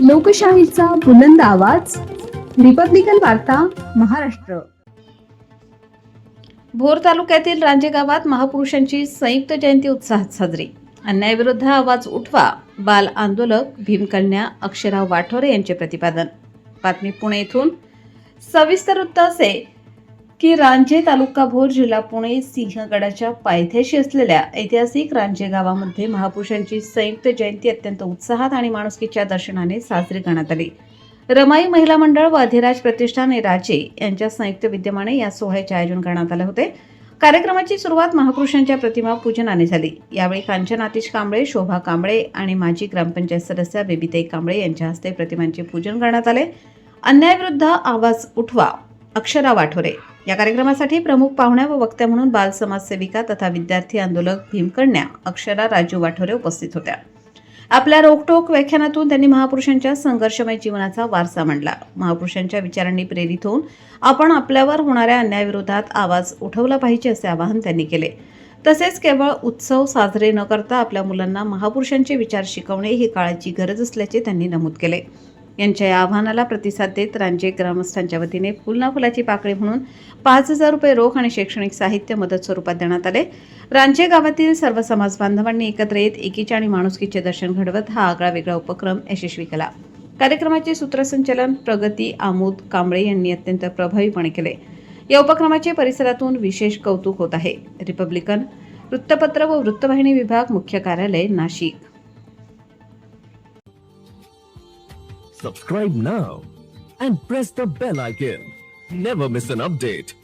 लोकशाहीचा बुलंद आवाज, रिपब्लिकन वार्ता, महाराष्ट्र. भोर तालुक्यातील रांजे गावात महापुरुषांची संयुक्त जयंती उत्साहात साजरी. अन्यायाविरुद्ध आवाज उठवा, बाल आंदोलक भीमकन्या अक्षरा वाठोरे यांचे प्रतिपादन. बातमी पुणे येथून. सविस्तर वृत्त असे की रांजे तालुका भोर जिल्हा पुणे सिंहगडाच्या पायथ्याशी असलेल्या ऐतिहासिक रांजे गावामध्ये महापुरुषांची संयुक्त जयंती अत्यंत उत्साहात आणि माणुसकीच्या दर्शनाने साजरी करण्यात आली. रमाई महिला मंडळ व अधिराज प्रतिष्ठान आणि राजे यांच्या संयुक्त विद्यमाने या सोहळ्याचे आयोजन करण्यात आले होते. कार्यक्रमाची सुरुवात महापुरुषांच्या प्रतिमा पूजनाने झाली. यावेळी कांचन आतिश कांबळे, शोभा कांबळे आणि माजी ग्रामपंचायत सदस्य बेबीताई कांबळे यांच्या हस्ते प्रतिमांचे पूजन करण्यात आले. अन्यायाविरुद्ध आवाज उठवा, अक्षरा वाठोरे या कार्यक्रमासाठी प्रमुख पाहुण्या व वक्त्या म्हणून बाल समाजसेविका तथा विद्यार्थी आंदोलक भीमकन्या अक्षरा राजू वाठोरे उपस्थित होत्या. आपल्या रोखठोक व्याख्यानातून त्यांनी महापुरुषांच्या संघर्षमय जीवनाचा वारसा मांडला. महापुरुषांच्या विचारांनी प्रेरित होऊन आपण आपल्यावर होणाऱ्या अन्यायाविरोधात आवाज उठवला पाहिजे असे आवाहन त्यांनी केले. तसेच केवळ उत्सव साजरे न करता आपल्या मुलांना महापुरुषांचे विचार शिकवणे ही काळाची गरज असल्याचे त्यांनी नमूद केले. यांच्या या आव्हानाला प्रतिसाद देत रांजे ग्रामस्थांच्या वतीने फुलना फुलाची पाकळी म्हणून 5,000 रुपये रोख आणि शैक्षणिक साहित्य मदत स्वरूपात देण्यात आले. रांजे गावातील सर्व समाज बांधवांनी एकत्र येत एकीचे आणि माणुसकीचे दर्शन घडवत हा आगळा वेगळा उपक्रम यशस्वी केला. कार्यक्रमाचे सूत्रसंचालन प्रगती आमोद कांबळे यांनी अत्यंत प्रभावीपणे केले. या उपक्रमाचे परिसरातून विशेष कौतुक होत आहे. रिपब्लिकन वृत्तपत्र व वृत्तवाहिनी विभाग, मुख्य कार्यालय, Nashik. Subscribe now and press the bell icon. Never miss an update.